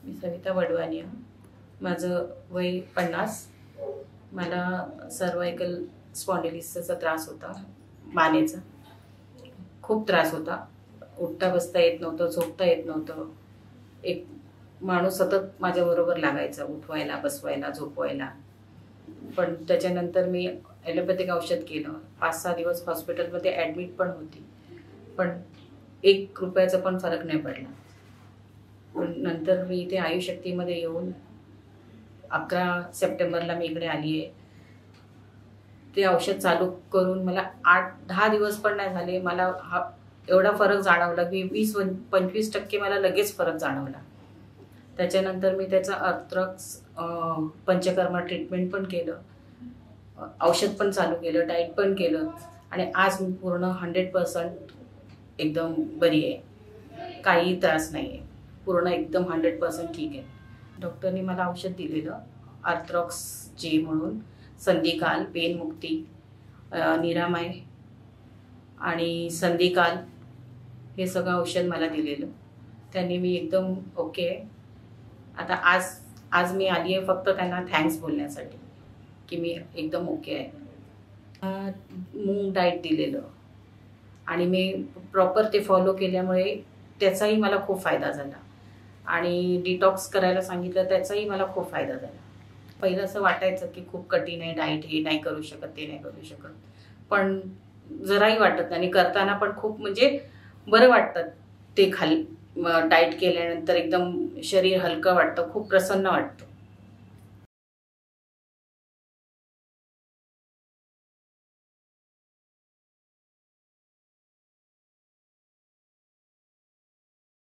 मी सविता वडवानी आहे. माझं वय 50. मला सर्वायकल स्पॉन्डिलिटिसचा त्रास होता. मानेचा खूप त्रास होता. उठता बसता येत नव्हतं, झोपता येत नव्हतं. एक माणूस सतत माझ्याबरोबर लागायचा, उठवायला, बसवायला, झोपवायला. पण त्याच्यानंतर मी ॲलोपॅथिक औषध केलं. 5-6 दिवस हॉस्पिटलमध्ये ॲडमिट पण होती, पण 1 रुपयाचा पण फरक नाही पडला. पण नंतर मी इथे आयुशक्तीमध्ये येऊन 11 सप्टेंबरला मी इकडे आली आहे. ते औषध चालू करून मला 8-10 दिवस पण नाही झाले, मला एवढा फरक जाणवला की 20-25% मला लगेच फरक जाणवला. त्याच्यानंतर मी त्याचा अर्थ्रॉक्स पंचकर्मा ट्रीटमेंट पण केलं, औषध पण चालू केलं, डाएट पण केलं आणि आज मी पूर्ण 100% एकदम बरी आहे. काही त्रास नाही आहे, पूर्ण एकदम 100% ठीक आहे. डॉक्टरनी मला औषध दिलेलं अर्थ्रॉक्स जे म्हणून, संधिकाल, पेनमुक्ती, निरामय आणि संधिकाल हे सगळं औषध मला दिलेलं. त्यांनी मी एकदम ओके आहे. आता आज मी आली आहे फक्त त्यांना थँक्स बोलण्यासाठी की मी एकदम ओके आहे. मूग डाएट दिलेलं आणि मी प्रॉपर ते फॉलो केल्यामुळे त्याचाही मला खूप फायदा झाला आणि डिटॉक्स करायला सांगितलं, त्याचाही मला खूप फायदा झाला. पहिलं असं वाटायचं की खूप कठीण आहे डाएट, हे नाही करू शकत, ते नाही करू शकत, पण जराही वाटत नाही आणि करताना पण खूप म्हणजे बरं वाटतं. ते डाएट केल्यानंतर एकदम शरीर हलकं वाटतं, खूप प्रसन्न वाटतं.